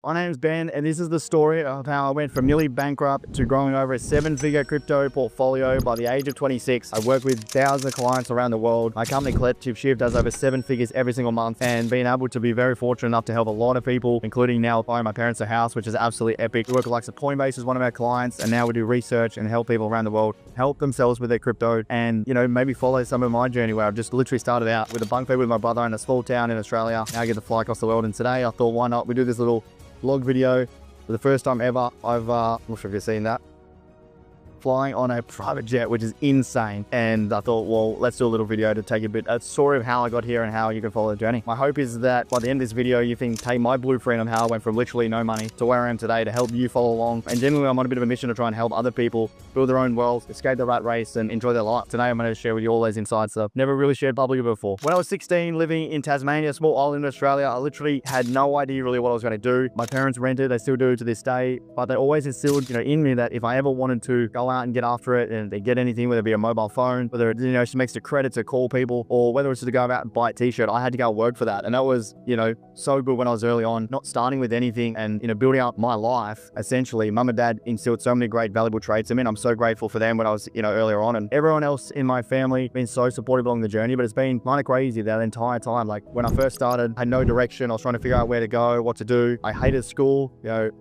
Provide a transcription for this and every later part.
My name is Ben, and this is the story of how I went from nearly bankrupt to growing over a 7-figure crypto portfolio by the age of 26. I work with thousands of clients around the world. My company, Collective Shift, does over 7 figures every single month, and being able to be very fortunate enough to help a lot of people, including now buying my parents a house, which is absolutely epic. We work with like Coinbase as one of our clients, and now we do research and help people around the world help themselves with their crypto, and maybe follow some of my journey where I've just literally started out with a bunk bed with my brother in a small town in Australia. Now I get to fly across the world, and today I thought, why not? We do this little vlog video for the first time ever. I'm not sure if you've seen that. Flying on a private jet, which is insane. And I thought, well, let's do a little video to take a story of how I got here and how you can follow the journey. My hope is that by the end of this video, you can take my blueprint on how I went from literally no money to where I am today to help you follow along. And generally, I'm on a bit of a mission to try and help other people build their own world, escape the rat race, and enjoy their life. Today, I'm going to share with you all those insights that I've never really shared publicly before. When I was 16, living in Tasmania, a small island in Australia, I literally had no idea really what I was going to do. My parents rented, they still do to this day, but they always instilled, in me that if I ever wanted to go out and get after it, and they get anything, whether it be a mobile phone, whether it's some extra credit to call people, or whether it's to go out and buy a t-shirt, I had to go work for that. And that was, so good when I was early on, not starting with anything and, building up my life. Essentially, mum and dad instilled so many great valuable traits in me, and I'm so grateful for them when I was, earlier on. And everyone else in my family been so supportive along the journey, but it's been kind of crazy that entire time. Like when I first started, I had no direction. I was trying to figure out where to go, what to do. I hated school.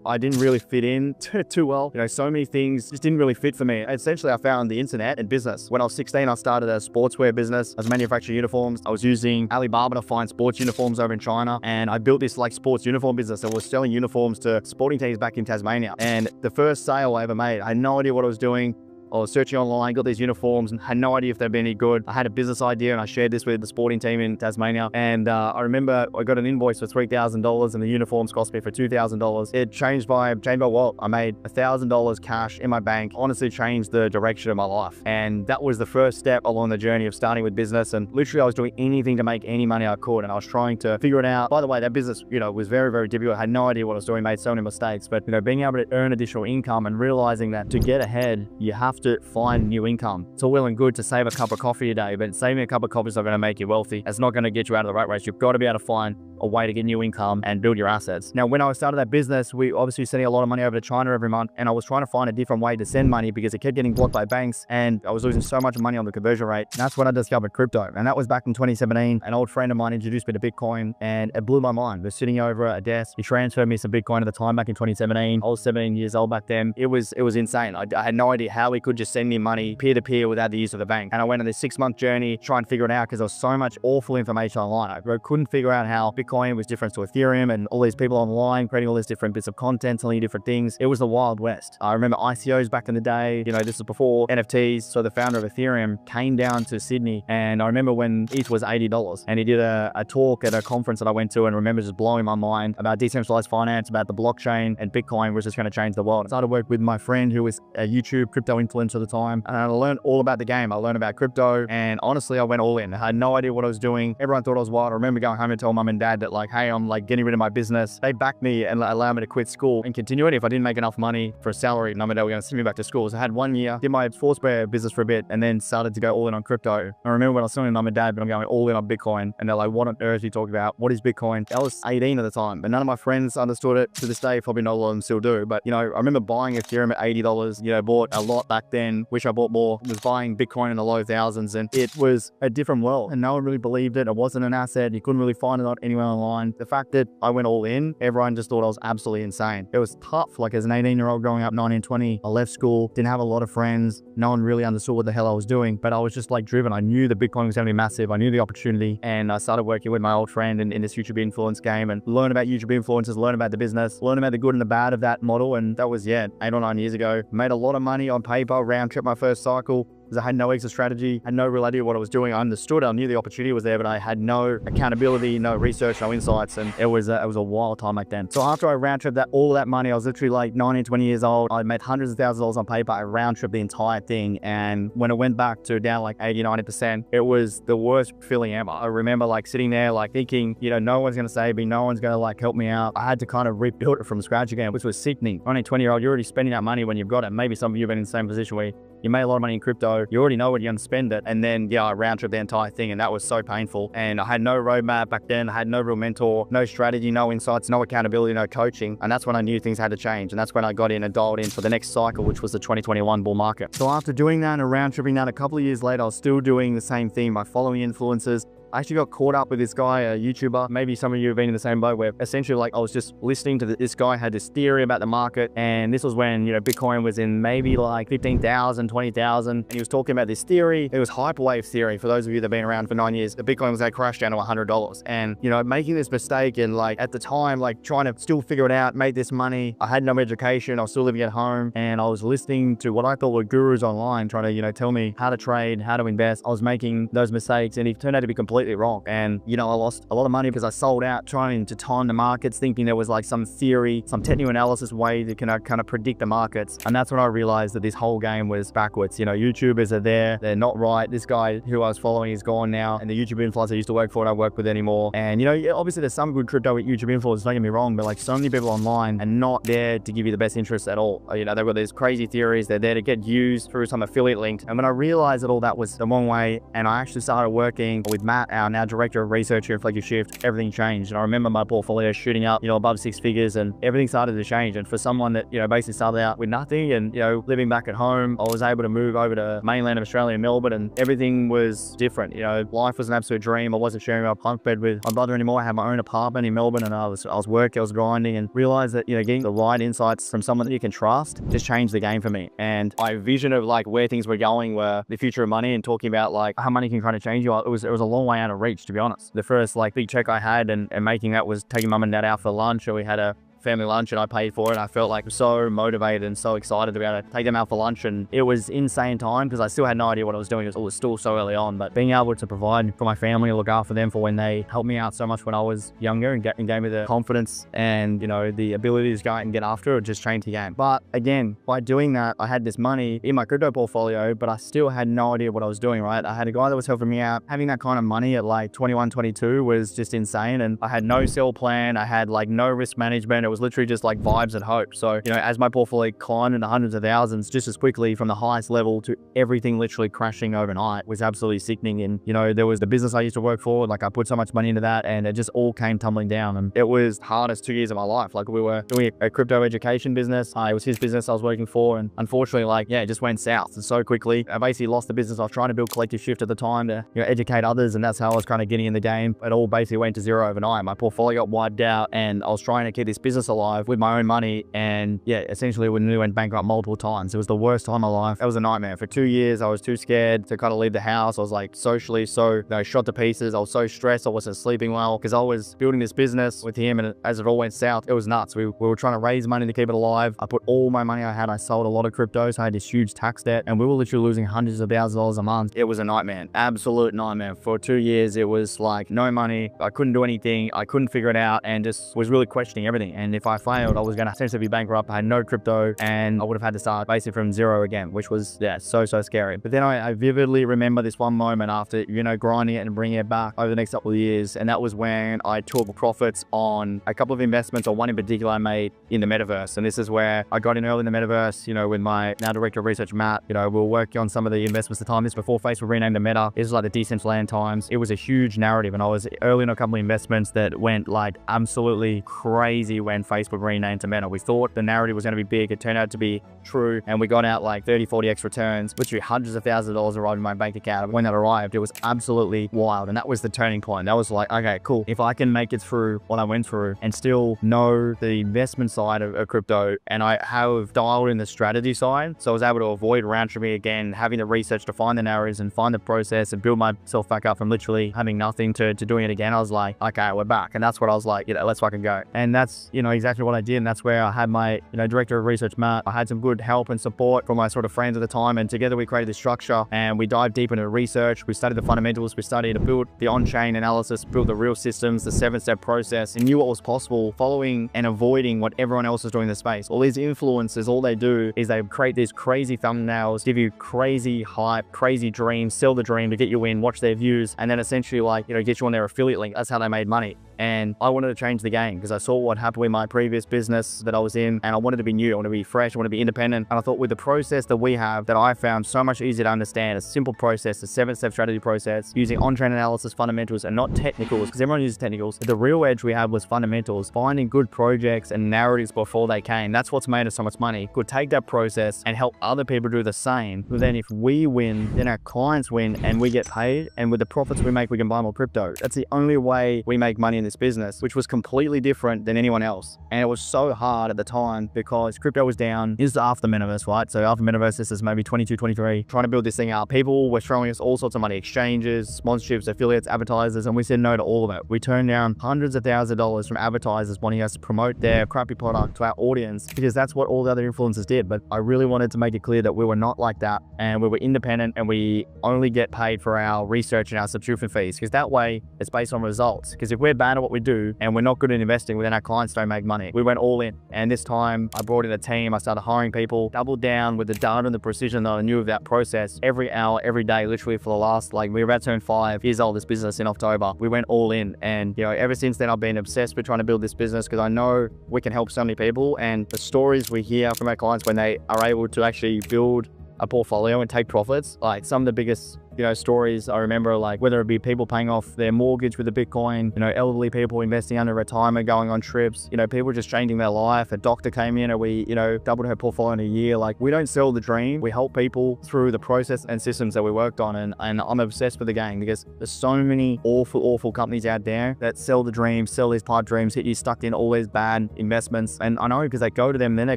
I didn't really fit in too well. So many things just didn't really fit for me. Essentially, I found the internet and business. When I was 16, I started a sportswear business. I was manufacturing uniforms. I was using Alibaba to find sports uniforms over in China, and I built this like sports uniform business and was selling uniforms to sporting teams back in Tasmania. And the first sale I ever made, I had no idea what I was doing. I was searching online, got these uniforms, and had no idea if they'd be any good. I had a business idea, and I shared this with the sporting team in Tasmania. And I remember I got an invoice for $3,000, and the uniforms cost me for $2,000. It changed my world. I made $1,000 cash in my bank. Honestly, changed the direction of my life. And that was the first step along the journey of starting with business. And literally, I was doing anything to make any money I could, and I was trying to figure it out. By the way, that business, was very, very difficult. I had no idea what I was doing. Made so many mistakes. But being able to earn additional income and realizing that to get ahead, you have to find new income. It's all well and good to save a cup of coffee a day, but saving a cup of coffee is not going to make you wealthy. It's not going to get you out of the rat race. You've got to be able to find a way to get new income and build your assets. Now, when I started that business, we obviously were sending a lot of money over to China every month, and I was trying to find a different way to send money because it kept getting blocked by banks, and I was losing so much money on the conversion rate. And that's when I discovered crypto, and that was back in 2017. An old friend of mine introduced me to Bitcoin, and it blew my mind. We're sitting over a desk. He transferred me some Bitcoin at the time back in 2017. I was 17 years old back then. It was insane. I had no idea how he could just send me money peer-to-peer without the use of the bank. And I went on this 6-month journey trying to figure it out because there was so much awful information online. I couldn't figure out how Bitcoin was different to ethereum, and all these people online creating all these different bits of content, telling you different things. It was the Wild West. I remember ICOs back in the day. This is before NFTs. So the founder of Ethereum came down to Sydney, and I remember when ETH was $80, and he did a talk at a conference that I went to, and I remember just blowing my mind about decentralized finance, about the blockchain, and Bitcoin was just going to change the world. I started work with my friend who was a YouTube crypto influencer at the time, and I learned all about the game. I learned about crypto, and honestly, I went all in. I had no idea what I was doing. Everyone thought I was wild. I remember going home and telling mum and dad that like, hey, I'm like getting rid of my business. They backed me and allowed me to quit school and continue it. If I didn't make enough money for a salary, mum and dad were going to send me back to school. So I had 1 year, did my sportswear business for a bit, and then started to go all in on crypto. I remember when I was telling mum and dad, but I'm going all in on Bitcoin, and they're like, what on earth are you talking about? What is Bitcoin? I was 18 at the time, but none of my friends understood it. To this day, probably not a lot of them still do. But I remember buying Ethereum at $80. Bought a lot back then. Wish I bought more. Was buying Bitcoin in the low thousands, and it was a different world, and no one really believed it. It wasn't an asset. You couldn't really find it anywhere online. The fact that I went all in, everyone just thought I was absolutely insane. It was tough. Like as an 18-year-old growing up, 19, 20, I left school, didn't have a lot of friends. No one really understood what the hell I was doing, but I was just like driven. I knew that Bitcoin was going to be massive. I knew the opportunity, and I started working with my old friend in this YouTube influence game, and learn about YouTube influencers, learn about the business, learn about the good and the bad of that model. And that was, 8 or 9 years ago. Made a lot of money on paper, round trip my first cycle. because I had no exit strategy, had no real idea what I was doing. I understood, I knew the opportunity was there, but I had no accountability, no research, no insights, and it was a wild time back then. So after I round tripped all of that money, I was literally like 19, 20 years old. I made hundreds of thousands of dollars on paper. I round tripped the entire thing, and when it went back to down like 80, 90%, it was the worst feeling ever. I remember like sitting there like thinking, you know, no one's gonna save me, no one's gonna like help me out. I had to kind of rebuild it from scratch again, which was sickening. Only 20-year-old, you're already spending that money when you've got it. Maybe some of you have been in the same position where you made a lot of money in crypto, you already know what you're going to spend it. And then, yeah, I round trip the entire thing, and that was so painful. And I had no roadmap back then. I had no real mentor, no strategy, no insights, no accountability, no coaching. And that's when I knew things had to change. And that's when I got in and dialed in for the next cycle, which was the 2021 bull market. So after doing that and round tripping that, a couple of years later, I was still doing the same thing by following influencers. I actually got caught up with this guy, a YouTuber. Maybe some of you have been in the same boat, where essentially like I was just listening to this guy had this theory about the market. And this was when, you know, Bitcoin was in maybe like 15,000, 20,000. And he was talking about this theory. It was hyperwave theory. For those of you that have been around for 9 years, the Bitcoin was going to crash down to $100. And, you know, making this mistake and like at the time, like trying to still figure it out, make this money. I had no education. I was still living at home, and I was listening to what I thought were gurus online trying to, you know, tell me how to trade, how to invest. I was making those mistakes, and it turned out to be completely wrong. And, you know, I lost a lot of money because I sold out trying to time the markets, thinking there was like some theory, some technical analysis way that can kind of predict the markets. And that's when I realized that this whole game was backwards. You know, YouTubers are there, they're not right. This guy who I was following is gone now, and the YouTube influencer I used to work for, I don't work with anymore. And, you know, obviously there's some good crypto YouTube influencers, don't get me wrong, but like so many people online are not there to give you the best interest at all. You know, they've got these crazy theories, they're there to get used through some affiliate links. And when I realized that all that was the wrong way, and I actually started working with Matt, our now director of research here at Flagship Shift, everything changed. And I remember my portfolio shooting up, you know, above 6 figures, and everything started to change. And for someone that, you know, basically started out with nothing and, you know, living back at home, I was able to move over to mainland of Australia, Melbourne, and everything was different. You know, life was an absolute dream. I wasn't sharing my bunk bed with my brother anymore. I had my own apartment in Melbourne, and I was working, I was grinding, and realized that, you know, getting the right insights from someone that you can trust just changed the game for me. And my vision of like where things were going were the future of money, and talking about like how money can kind of change you. It was a long way out of reach, to be honest. The first like big check I had and making that was taking mum and dad out for lunch, or we had a family lunch and I paid for it. I felt like so motivated and so excited to be able to take them out for lunch, and it was insane time because I still had no idea what I was doing. It was still so early on, but being able to provide for my family and look after them for when they helped me out so much when I was younger, and gave me the confidence and, you know, the ability to go out and get after it, just changed the game. But again, by doing that, I had this money in my crypto portfolio, but I still had no idea what I was doing, right? I had a guy that was helping me out. Having that kind of money at like 21, 22 was just insane. And I had no sell plan. I had like no risk management. It was literally just like vibes and hope. So, you know, as my portfolio climbed into hundreds of thousands just as quickly from the highest level to everything literally crashing overnight was absolutely sickening. And, you know, there was the business I used to work for, like I put so much money into that, and it just all came tumbling down. And it was the hardest 2 years of my life. Like we were doing a crypto education business. It was his business I was working for. And unfortunately, like, yeah, it just went south and so quickly. I basically lost the business. I was trying to build Collective Shift at the time to, you know, educate others. And that's how I was kind of getting in the game. It all basically went to zero overnight. My portfolio got wiped out, and I was trying to keep this business alive with my own money. And yeah, essentially we went bankrupt multiple times. It was the worst time of my life. It was a nightmare. For 2 years, I was too scared to kind of leave the house. I was like socially so, you know, shot to pieces. I was so stressed. I wasn't sleeping well because I was building this business with him, and as it all went south, it was nuts. We were trying to raise money to keep it alive. I put all my money I had. I sold a lot of cryptos. I had this huge tax debt, and we were literally losing hundreds of thousands of dollars a month. It was a nightmare, absolute nightmare. For 2 years, it was like no money. I couldn't do anything. I couldn't figure it out, and just was really questioning everything. And if I failed, I was going to essentially be bankrupt. I had no crypto, and I would have had to start basically from zero again, which was, yeah, so scary. But then I vividly remember this one moment after, you know, grinding it and bringing it back over the next couple of years. And that was when I took profits on a couple of investments, or one in particular I made in the metaverse. And this is where I got in early in the metaverse, you know, with my now director of research, Matt. You know, we were working on some of the investments at the time. This before Facebook renamed to Meta. This was like the Decentraland times. It was a huge narrative, and I was early in a couple of investments that went like absolutely crazy when Facebook renamed to Meta. We thought the narrative was going to be big. It turned out to be true, and we got out like 30, 40x returns, literally hundreds of thousands of dollars arrived in my bank account. When that arrived, it was absolutely wild, and that was the turning point. That was like, okay, cool. If I can make it through what I went through and still know the investment side of crypto, and I have dialed in the strategy side, so I was able to avoid round tripping again, having the research to find the narratives and find the process and build myself back up from literally having nothing to doing it again. I was like, okay, we're back. And that's what I was like, you know, let's fucking go. And that's, you know, exactly what I did. And that's where I had my, you know, director of research, Matt. I had some good help and support from my sort of friends at the time, and together we created this structure, and we dived deep into research. We studied the fundamentals. We studied to build the on-chain analysis, build the real systems, the 7-step process, and knew what was possible, following and avoiding what everyone else is doing in the space. All these influencers, all they do is they create these crazy thumbnails, give you crazy hype, crazy dreams, sell the dream to get you in, watch their views, and then essentially, like, you know, get you on their affiliate link. That's how they made money. And I wanted to change the game because I saw what happened with my previous business that I was in, and I wanted to be new, I wanted to be fresh, I wanted to be independent. And I thought with the process that we have, that I found so much easier to understand, a simple process, a 7-step strategy process, using on-trend analysis fundamentals and not technicals, because everyone uses technicals. The real edge we had was fundamentals, finding good projects and narratives before they came. That's what's made us so much money. Could take that process and help other people do the same. But then if we win, then our clients win and we get paid. And with the profits we make, we can buy more crypto. That's the only way we make money in this business, which was completely different than anyone else. And it was so hard at the time because crypto was down. This is after Metaverse, right? So after Metaverse, this is maybe 22, 23, trying to build this thing up. People were throwing us all sorts of money, exchanges, sponsorships, affiliates, advertisers, and we said no to all of it. We turned down hundreds of thousands of dollars from advertisers wanting us to promote their crappy product to our audience because that's what all the other influencers did. But I really wanted to make it clear that we were not like that, and we were independent, and we only get paid for our research and our subscription fees, because that way it's based on results. Because if we're bad at what we do and we're not good at investing, well, then our clients don't make money. We went all in, and this time I brought in a team. I started hiring people, doubled down with the data and the precision that I knew of that process every hour, every day, literally for the last, like, we were about to turn 5 years old, this business in October. We went all in, and ever since then I've been obsessed with trying to build this business because I know we can help so many people. And the stories we hear from our clients when they are able to actually build a portfolio and take profits, like some of the biggest stories I remember, like whether it be people paying off their mortgage with a Bitcoin, elderly people investing under retirement, going on trips, people just changing their life. A doctor came in and we, doubled her portfolio in a year. Like, we don't sell the dream, we help people through the process and systems that we worked on. And I'm obsessed with the game because there's so many awful companies out there that sell the dream, sell these pipe dreams, hit you stuck in all these bad investments. And I know because they go to them, then they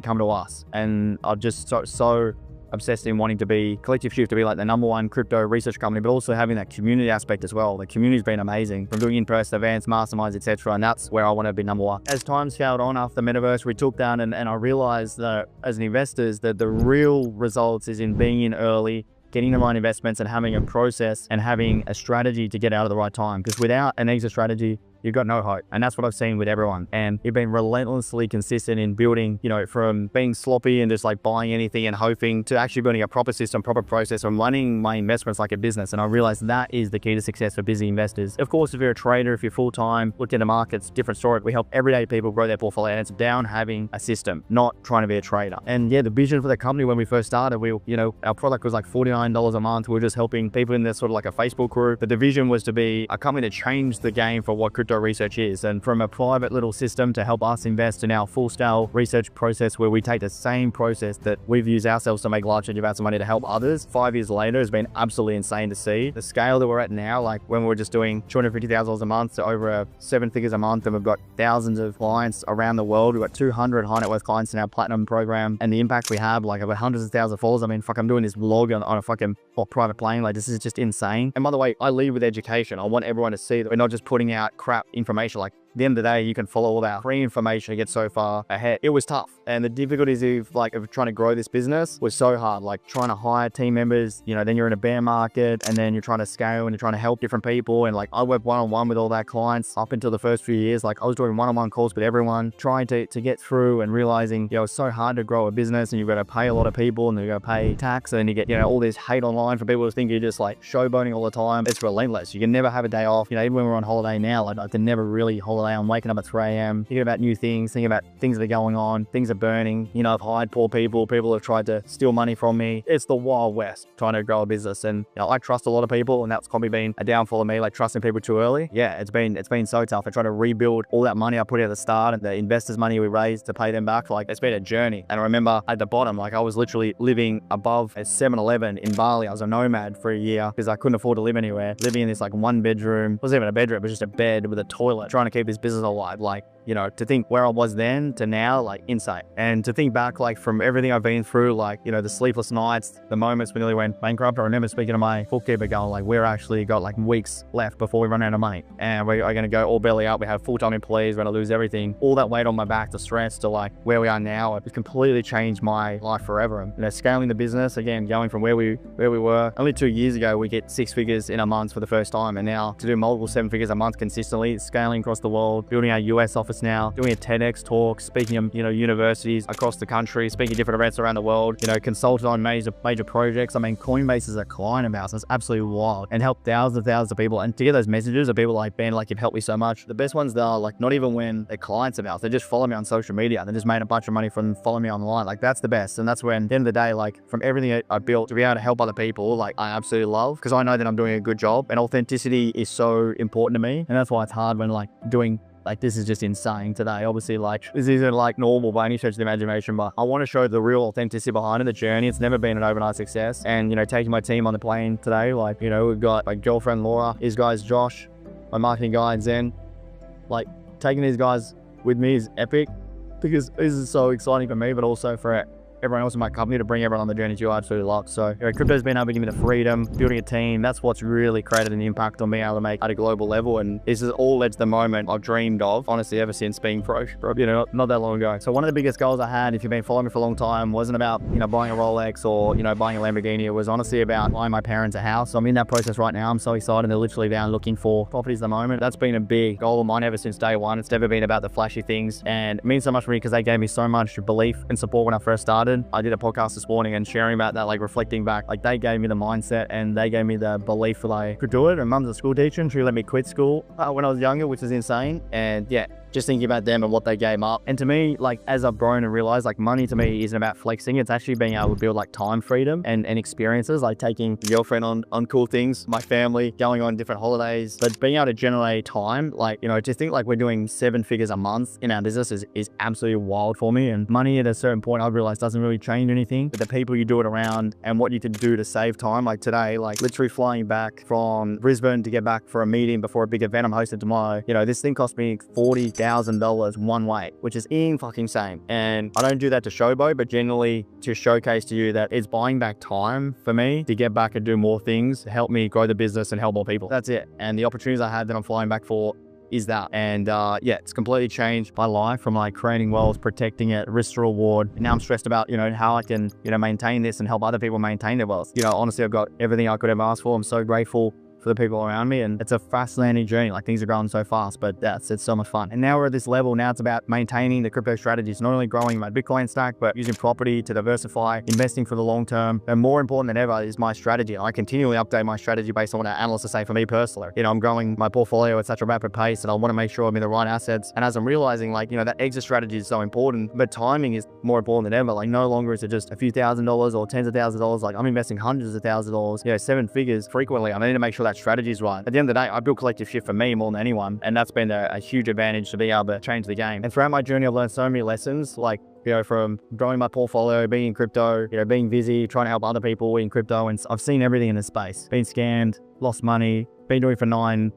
come to us. And I'm just so obsessed in wanting to be Collective Shift, to be like the #1 crypto research company, but also having that community aspect as well. The community's been amazing, from doing in-person events, masterminds, etc. And that's where I want to be #1. As time scaled on after the Metaverse, we took down and I realized that as an investors, that the real results is in being in early, getting the right investments and having a process and having a strategy to get out at the right time. Because without an exit strategy, you've got no hope. And that's what I've seen with everyone. And you've been relentlessly consistent in building, from being sloppy and just like buying anything and hoping to actually building a proper system, proper process, and running my investments like a business. And I realized that is the key to success for busy investors. Of course, if you're a trader, if you're full-time, look at the markets, different story. We help everyday people grow their portfolio, and it's down having a system, not trying to be a trader. And yeah, the vision for the company when we first started, our product was like $49 a month. We were just helping people in this sort of like a Facebook group. But the vision was to be a company that changed the game for what crypto research is, and from a private little system to help us invest in our full-scale research process, where we take the same process that we've used ourselves to make large amounts of money to help others. 5 years later has been absolutely insane to see the scale that we're at now. Like when we were just doing $250,000 a month to over 7 figures a month, and we've got thousands of clients around the world. We've got 200 high net worth clients in our platinum program, and the impact we have, like over hundreds of thousands of followers. I mean, fuck, I'm doing this vlog on a fucking private plane. Like, this is just insane. And by the way, I lead with education. I want everyone to see that we're not just putting out crap information. Like, at the end of the day, you can follow all our free information to get so far ahead. It was tough. And the difficulties of trying to grow this business was so hard. Like trying to hire team members, then you're in a bear market, and then you're trying to scale and you're trying to help different people. And like, I worked one-on-one with all our clients up until the first few years. Like, I was doing one-on-one calls with everyone, trying to get through, and realizing, it's so hard to grow a business, and you've got to pay a lot of people, and you've got to pay tax, and you get, all this hate online from people who think you're just like showboating all the time. It's relentless. You can never have a day off. Even when we're on holiday now, like I can never really holiday. I'm waking up at 3 a.m, thinking about new things, thinking about things that are going on, things are burning. I've hired poor people have tried to steal money from me. It's the Wild West trying to grow a business. And I trust a lot of people, and that's probably been a downfall of me, like trusting people too early. Yeah, it's been so tough. I try to rebuild all that money I put at the start and the investors' money we raised to pay them back. Like, it's been a journey. And I remember at the bottom, like I was literally living above a 7-Eleven in Bali. I was a nomad for a year because I couldn't afford to live anywhere, living in this like 1-bedroom, it wasn't even a bedroom, it was just a bed with a toilet, trying to keep this business alive. Like, to think where I was then to now, like insane. And to think back, like from everything I've been through, like, the sleepless nights, the moments we nearly went bankrupt. I remember speaking to my bookkeeper going like, we're actually got like weeks left before we run out of money. And we are going to go all belly up. We have full-time employees. We're going to lose everything. All that weight on my back, the stress to like where we are now, it completely changed my life forever. And scaling the business, again, going from where we were only 2 years ago, we get 6 figures in a month for the first time. And now to do multiple 7 figures a month consistently, scaling across the world, building our US office office now, doing a TEDx talk, speaking of, universities across the country, speaking at different events around the world, consulted on major projects. I mean, Coinbase is a client of ours. It's absolutely wild, and helped thousands of people. And to get those messages of people like, Ben, like, you've helped me so much. The best ones are like, not even when they're clients of ours, they just follow me on social media. They just made a bunch of money from following me online. Like, that's the best. And that's when, at the end of the day, like, from everything I built, to be able to help other people, like, I absolutely love, because I know that I'm doing a good job, and authenticity is so important to me. And that's why it's hard when, like, doing, like, this is just insane today. Obviously, like, this isn't like normal by any stretch of the imagination, but I want to show the real authenticity behind it, the journey. It's never been an overnight success. And, taking my team on the plane today, like, we've got my girlfriend Laura, his guys Josh, my marketing guy Zen. Like, taking these guys with me is epic, because this is so exciting for me, but also for everyone else in my company, to bring everyone on the journey to I absolutely love. So crypto's been able to give me the freedom, building a team. That's what's really created an impact on being able to make at a global level. And this is all led to the moment I've dreamed of, honestly, ever since being pro, not that long ago. So one of the biggest goals I had, if you've been following me for a long time, wasn't about, buying a Rolex or, buying a Lamborghini. It was honestly about buying my parents a house. So I'm in that process right now. I'm so excited. They're literally down looking for properties at the moment. That's been a big goal of mine ever since day one. It's never been about the flashy things, and it means so much for me because they gave me so much belief and support when I first started. I did a podcast this morning and sharing about that, like, reflecting back, like, they gave me the mindset and they gave me the belief that I could do it. And mum's a school teacher, and she let me quit school when I was younger, which is insane. And yeah, just thinking about them and what they gave up. And to me, like, as I've grown and realized, like, money to me isn't about flexing. It's actually being able to build, like, time freedom and experiences, like taking the girlfriend on cool things, my family, going on different holidays, but being able to generate time, like, to think like we're doing 7 figures a month in our business is absolutely wild for me. And money at a certain point, I've realized, doesn't really change anything, but the people you do it around and what you can do to save time. Like today, like, literally flying back from Brisbane to get back for a meeting before a big event I'm hosting tomorrow. This thing cost me $40,000 one way, which is fucking insane. And I don't do that to showboat, but generally to showcase to you that it's buying back time for me to get back and do more things, help me grow the business and help more people. That's it. And the opportunities I had that I'm flying back for is that. And yeah, it's completely changed my life from, like, creating wealth, protecting it, risk to reward. And now I'm stressed about, how I can, maintain this and help other people maintain their wealth. Honestly, I've got everything I could ever ask for. I'm so grateful for the people around me, and it's a fascinating journey. Like, things are growing so fast, but it's so much fun. And now we're at this level. Now it's about maintaining the crypto strategies, not only growing my Bitcoin stack, but using property to diversify, investing for the long term. And more important than ever is my strategy. I continually update my strategy based on what our analysts are saying. For me personally, I'm growing my portfolio at such a rapid pace, and I want to make sure I'm in the right assets. And as I'm realizing, like, that exit strategy is so important, but timing is more important than ever. Like, no longer is it just a few $1,000s or tens of thousands of dollars. Like, I'm investing hundreds of thousands of dollars, 7 figures frequently. I need to make sure that strategy is right. At the end of the day, I build collective shift for me more than anyone, and that's been a huge advantage to be able to change the game. And throughout my journey, I've learned so many lessons, like, from growing my portfolio, being in crypto, being busy, trying to help other people in crypto. And I've seen everything in this space. Been scammed, lost money, been doing it for nine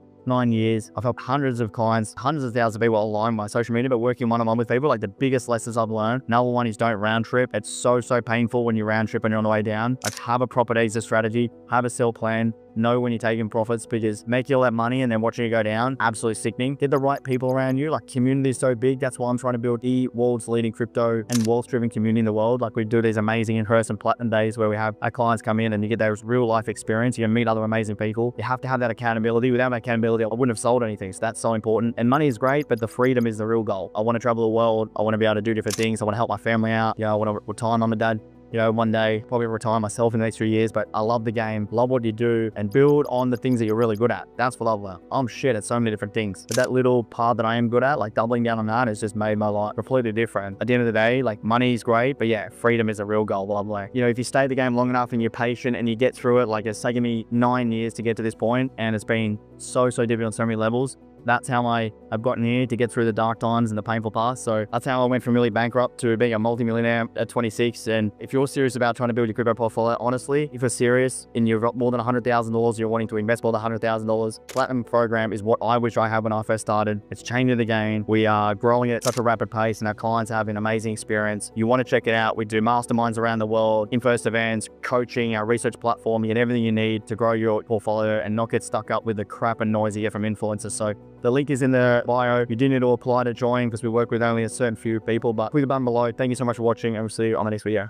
years. I've helped hundreds of clients, hundreds of thousands of people online by social media, but working one-on-one with people. Like, the biggest lessons I've learned, number one is don't round trip. It's so painful when you round trip and you're on the way down. Like, have a proper exit strategy, have a sell plan, know when you're taking profits, because making all that money and then watching it go down, absolutely sickening. Get the right people around you. Like, community is so big. That's why I'm trying to build the world's leading crypto and wealth-driven community in the world. Like, we do these amazing in-person platinum days where we have our clients come in and you get those real life experience. You meet other amazing people. You have to have that accountability. Without that accountability, I wouldn't have sold anything. So that's so important. And money is great, but the freedom is the real goal. I want to travel the world. I want to be able to do different things. I want to help my family out. I want to retire mom and dad. One day, probably retire myself in the next few years, but I love the game, love what you do, and build on the things that you're really good at. That's what I've learned. I'm shit at so many different things, but that little part that I am good at, like doubling down on that, has just made my life completely different. At the end of the day, like, money is great, but yeah, freedom is a real goal. I've learned. If you stay the game long enough and you're patient and you get through it, like, it's taken me 9 years to get to this point, and it's been so difficult on so many levels. That's how I've gotten here, to get through the dark times and the painful past. So that's how I went from really bankrupt to being a multi-millionaire at 26. And if you're serious about trying to build your crypto portfolio, honestly, if you're serious and you've got more than $100,000, you're wanting to invest more than $100,000, Platinum program is what I wish I had when I first started. It's changing the game. We are growing at such a rapid pace, and our clients have an amazing experience. You want to check it out. We do masterminds around the world, in-person events, coaching, our research platform. You get everything you need to grow your portfolio and not get stuck up with the crap and noise you get from influencers. So the link is in the bio. You do need to apply to join because we work with only a certain few people, but click the button below. Thank you so much for watching, and we'll see you on the next video.